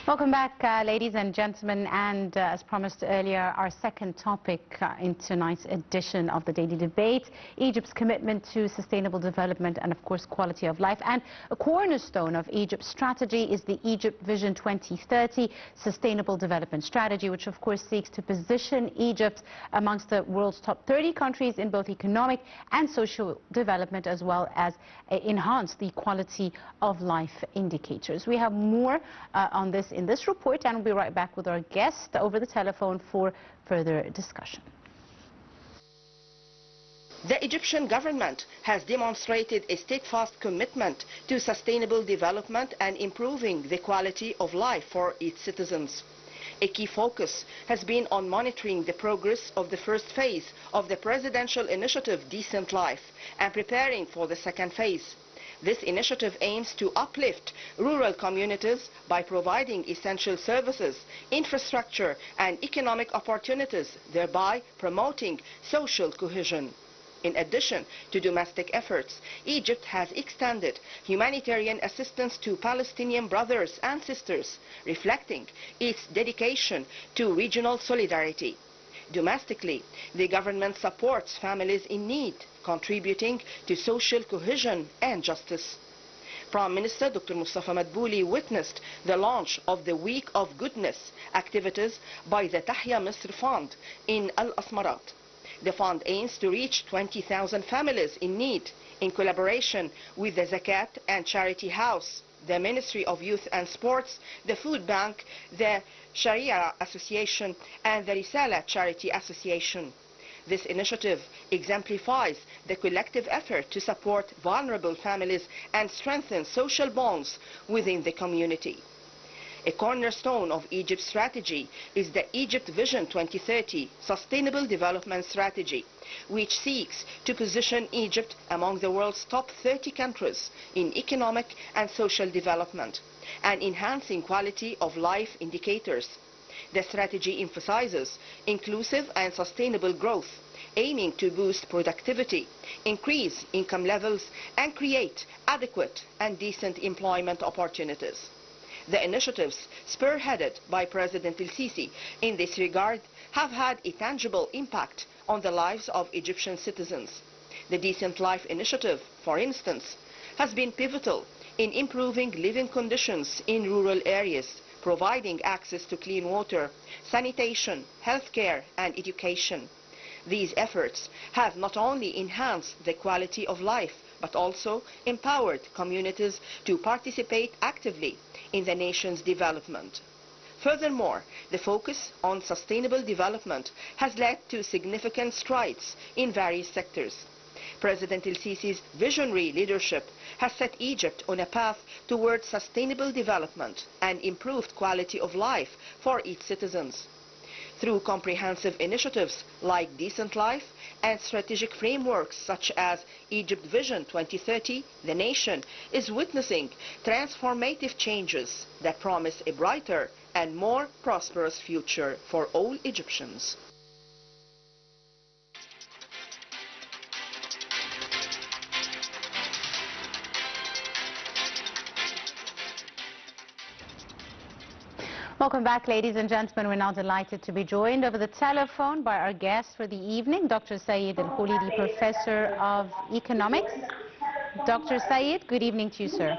Welcome back, ladies and gentlemen, and as promised earlier, our second topic in tonight's edition of the Daily Debate, Egypt's commitment to sustainable development and, of course, quality of life. And a cornerstone of Egypt's strategy is the Egypt Vision 2030 Sustainable Development Strategy, which, of course, seeks to position Egypt amongst the world's top 30 countries in both economic and social development, as well as enhance the quality of life indicators. We have more on this in this report, and we'll be right back with our guest over the telephone for further discussion. The Egyptian government has demonstrated a steadfast commitment to sustainable development and improving the quality of life for its citizens. A key focus has been on monitoring the progress of the first phase of the presidential initiative Decent Life and preparing for the second phase. This initiative aims to uplift rural communities by providing essential services, infrastructure and economic opportunities, thereby promoting social cohesion. In addition to domestic efforts, Egypt has extended humanitarian assistance to Palestinian brothers and sisters, reflecting its dedication to regional solidarity. Domestically, the government supports families in need, contributing to social cohesion and justice. Prime Minister Dr. Mustafa Madbouli witnessed the launch of the Week of Goodness activities by the Tahya Misr Fund in Al Asmarat. The fund aims to reach 20,000 families in need in collaboration with the Zakat and Charity House, the Ministry of Youth and Sports, the Food Bank, the Sharia Association and the Risala Charity Association. This initiative exemplifies the collective effort to support vulnerable families and strengthen social bonds within the community. A cornerstone of Egypt's strategy is the Egypt Vision 2030 Sustainable Development Strategy, which seeks to position Egypt among the world's top 30 countries in economic and social development and enhancing quality of life indicators. The strategy emphasizes inclusive and sustainable growth, aiming to boost productivity, increase income levels, and create adequate and decent employment opportunities. The initiatives spearheaded by President El-Sisi in this regard have had a tangible impact on the lives of Egyptian citizens. The Decent Life initiative, for instance, has been pivotal in improving living conditions in rural areas, providing access to clean water, sanitation, healthcare and education. These efforts have not only enhanced the quality of life, but also empowered communities to participate actively in the nation's development. Furthermore, the focus on sustainable development has led to significant strides in various sectors. President El-Sisi's visionary leadership has set Egypt on a path towards sustainable development and improved quality of life for its citizens. Through comprehensive initiatives like Decent Life and strategic frameworks such as Egypt Vision 2030, the nation is witnessing transformative changes that promise a brighter and more prosperous future for all Egyptians. Welcome back, ladies and gentlemen. We're now delighted to be joined over the telephone by our guest for the evening, Dr. Saeed Kholy, the Professor of Economics. Dr. Saeed, good evening to you, sir.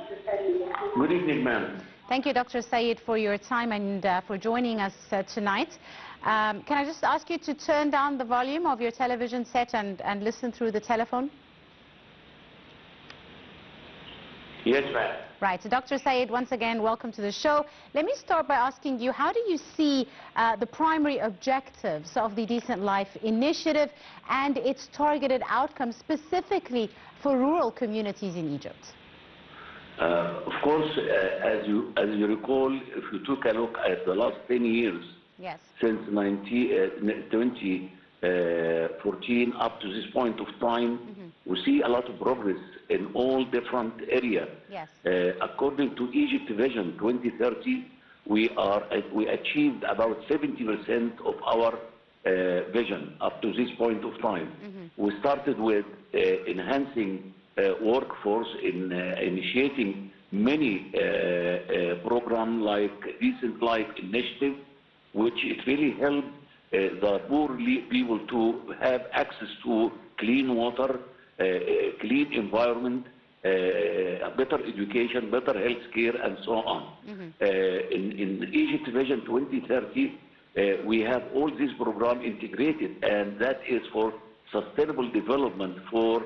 Good evening, ma'am. Thank you, Dr. Saeed, for your time and for joining us tonight. Can I just ask you to turn down the volume of your television set and listen through the telephone? Yes, ma'am. Right. So Dr. Saeed, once again, welcome to the show. Let me start by asking you, how do you see the primary objectives of the Decent Life initiative and its targeted outcomes specifically for rural communities in Egypt? Of course, as you recall, if you took a look at the last 10 years, yes, since 2014 up to this point of time, we see a lot of progress in all different areas. Yes. According to Egypt Vision 2030, we achieved about 70% of our vision up to this point of time. We started with enhancing workforce, in initiating many programs like Decent Life Initiative, which it really helped the poor people to have access to clean water, clean environment, better education, better health care, and so on. In Egypt Vision 2030, we have all these programs integrated, and that is for sustainable development for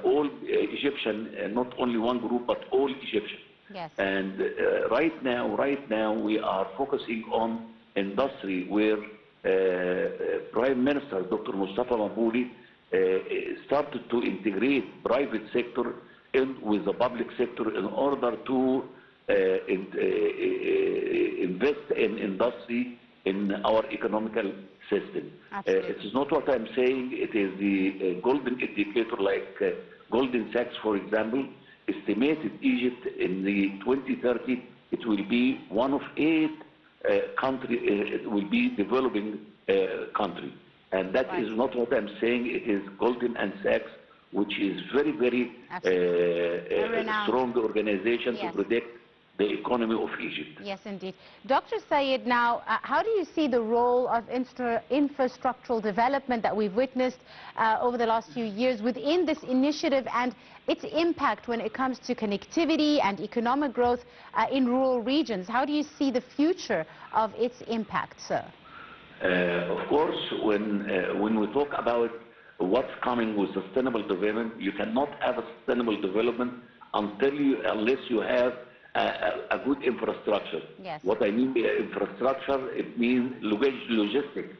all Egyptian, not only one group, but all Egyptians. Yes. And right now, we are focusing on industry where Prime Minister Dr. Mustafa Mabuli started to integrate private sector in with the public sector in order to invest in industry in our economical system. It is not what I'm saying, it is the golden indicator like Goldman Sachs, for example, estimated Egypt in the 2030, it will be one of 8 it will be developing country. And that is not what I'm saying, it is Goldman Sachs, which is very, very strong organization to predict the economy of Egypt. Yes, indeed. Dr. Sayed, now, how do you see the role of infrastructural development that we've witnessed over the last few years within this initiative and its impact when it comes to connectivity and economic growth in rural regions? How do you see the future of its impact, sir? Of course, when we talk about what's coming with sustainable development, you cannot have a sustainable development unless you have a good infrastructure. Yes. What I mean by infrastructure, it means logistics.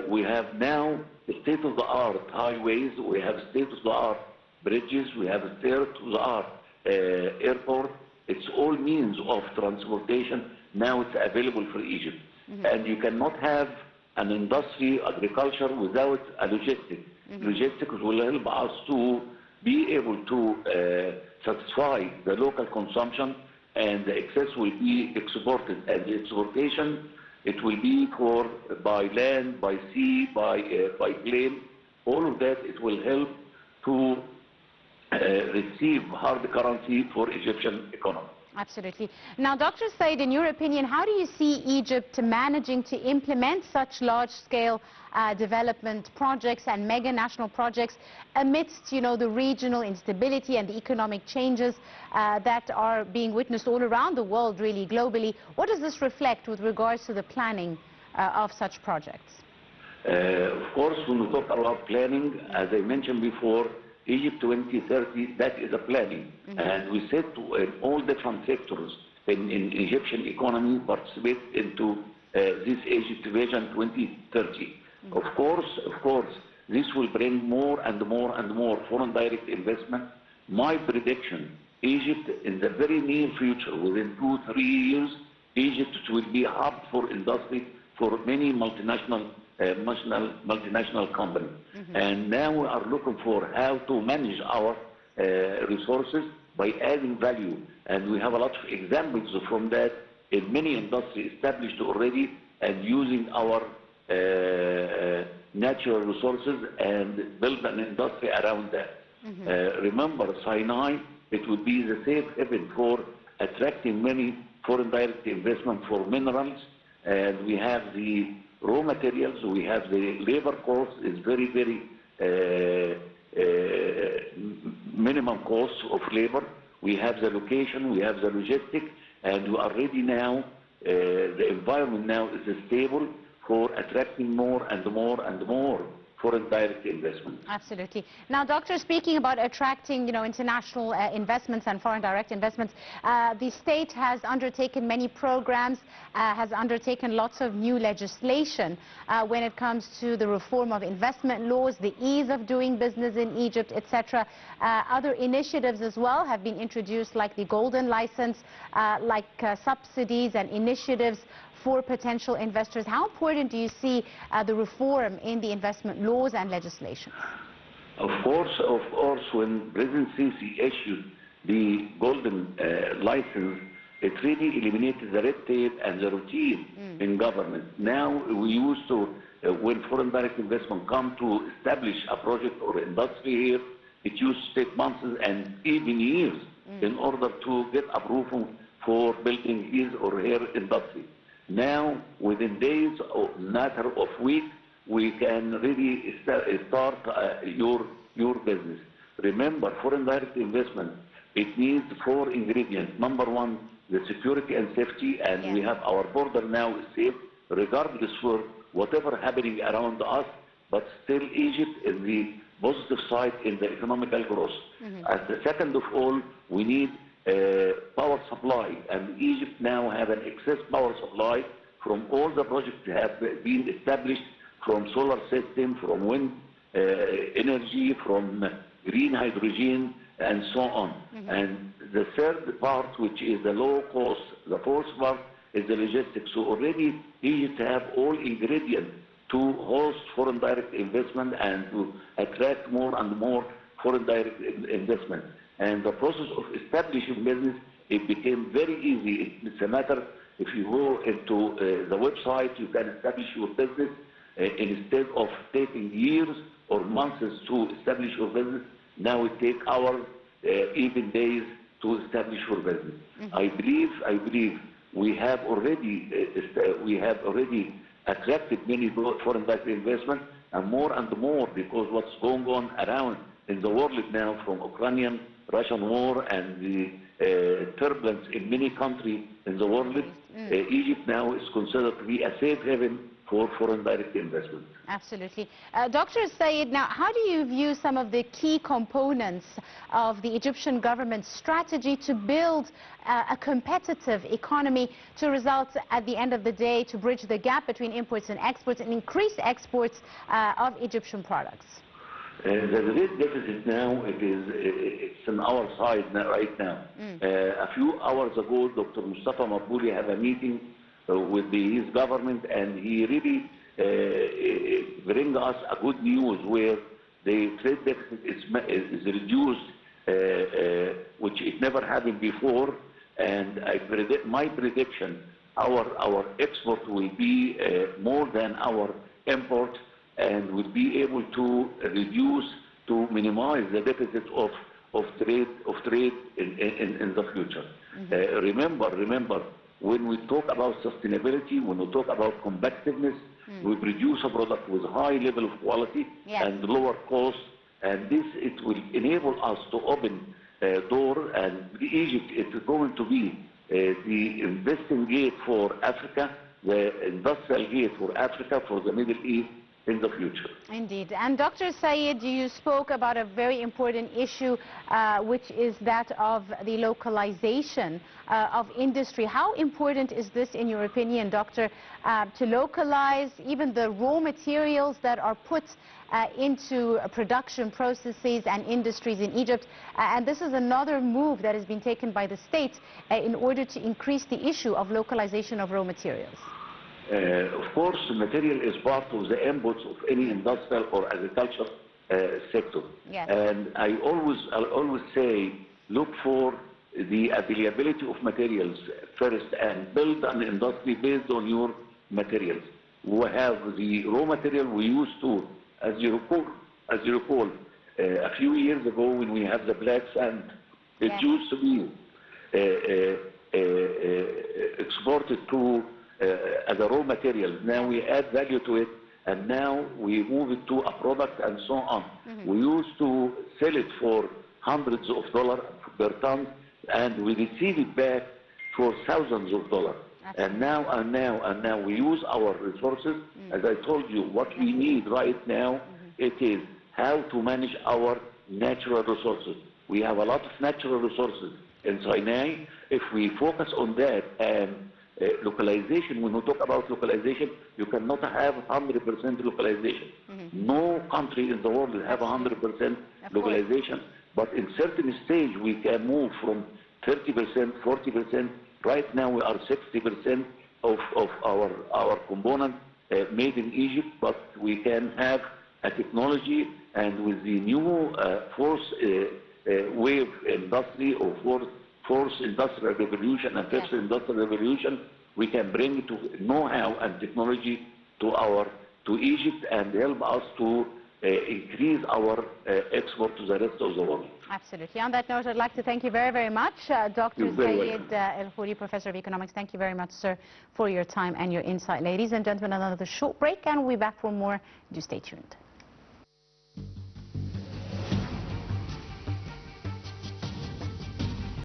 We have now state-of-the-art highways, we have state-of-the-art bridges, we have state-of-the-art airport. It's all means of transportation. Now it's available for Egypt. And you cannot have an industry, agriculture, without a logistics. Logistics will help us to be able to satisfy the local consumption, and the excess will be exported. And the exportation, it will be by land, by sea, by plane. All of that, it will help to receive hard currency for Egyptian economy. Absolutely. Now, Dr. Said, in your opinion, how do you see Egypt managing to implement such large-scale development projects and mega-national projects amidst, the regional instability and the economic changes that are being witnessed all around the world, really, globally? What does this reflect with regards to the planning of such projects? Of course, when we talk about planning, as I mentioned before, Egypt 2030, that is a planning. And we said to all different sectors in Egyptian economy participate into this Egypt Vision 2030. Of course, this will bring more and more and more foreign direct investment. My prediction, Egypt in the very near future, within 2-3 years, Egypt will be a hub for industry for many multinational company. And now we are looking for how to manage our resources by adding value. And we have a lot of examples from that in many industries established already and using our natural resources and build an industry around that. Remember, Sinai, it would be the safe haven for attracting many foreign direct investment for minerals. And we have the raw materials, we have the labor cost is very, very minimum cost of labor. We have the location, we have the logistics, and we are ready now. The environment now is stable for attracting more and more and more foreign direct investment. Absolutely. Now, Doctor, speaking about attracting, international investments and foreign direct investments, the state has undertaken many programs, has undertaken lots of new legislation when it comes to the reform of investment laws, the ease of doing business in Egypt, etc. Other initiatives as well have been introduced, like the golden license, like subsidies and initiatives for potential investors. How important do you see the reform in the investment laws and legislation? Of course, when President Sisi issued the golden license, it really eliminated the red tape and the routine in government. Now we used to, when foreign direct investment come to establish a project or industry here, it used to take months and even years in order to get approval for building his or her industry. Now, within days or matter of weeks, we can really start your business. Remember, foreign direct investment, it needs 4 ingredients. Number 1, the security and safety, and we have our border now is safe, regardless for whatever happening around us, but still Egypt is the positive side in the economical growth. As the second of all, we need power supply, and Egypt now have an excess power supply from all the projects that have been established, from solar system, from wind energy, from green hydrogen, and so on. And the third part, which is the low cost, the fourth part is the logistics. So already Egypt have all ingredients to host foreign direct investment and to attract more and more foreign direct investment. And the process of establishing business, it became very easy. It's a matter, if you go into the website, you can establish your business instead of taking years or months to establish your business. Now it takes hours, even days to establish your business. I believe we have already attracted many foreign direct investment, and more because what's going on around in the world now, from Ukrainian-Russian war and the turbulence in many countries in the world, Egypt now is considered to be a safe haven for foreign direct investment. Absolutely. Dr. Sayed, now how do you view some of the key components of the Egyptian government's strategy to build a competitive economy to result at the end of the day to bridge the gap between imports and exports and increase exports of Egyptian products? The great deficit now, it's on our side right now. A few hours ago, Dr. Mustafa Mabuli had a meeting with his government, and he really bring us a good news where the trade deficit is reduced, which it never happened before. And my prediction, our export will be more than our import, and will be able to reduce, to minimize the deficit of trade in the future. Remember, when we talk about sustainability, when we talk about competitiveness, we produce a product with high level of quality and lower cost, and it will enable us to open a door, and Egypt is going to be the investing gate for Africa, the industrial gate for Africa, for the Middle East in the future. Indeed. And Dr. Sayed, you spoke about a very important issue, which is that of the localization of industry. How important is this, in your opinion, Doctor, to localize even the raw materials that are put into production processes and industries in Egypt? And this is another move that has been taken by the state in order to increase the issue of localization of raw materials. Of course, material is part of the inputs of any industrial or agricultural sector. And I always say, look for the availability of materials first, and build an industry based on your materials. We have the raw material we used to, as you recall, a few years ago when we have the black sand, it used to be exported to as a raw material. Now we add value to it, and now we move it to a product and so on. We used to sell it for hundreds of dollars per ton, and we receive it back for thousands of dollars. And now we use our resources. As I told you, what we need right now, it is how to manage our natural resources. We have a lot of natural resources in Sinai. If we focus on that, and localization, when we talk about localization, you cannot have 100% localization. No country in the world will have 100% localization, but in certain stage we can move from 30%, 40%. Right now we are 60% of our component made in Egypt, but we can have a technology, and with the new fourth wave industry, or fourth industrial revolution and fifth industrial revolution, we can bring know-how and technology to Egypt, and help us to increase our export to the rest of the world. Absolutely. On that note, I'd like to thank you very, very much. Dr. You're very Sayed El-Kholy, Professor of Economics, thank you very much, sir, for your time and your insight. Ladies and gentlemen, another short break, and we'll be back for more. Do stay tuned.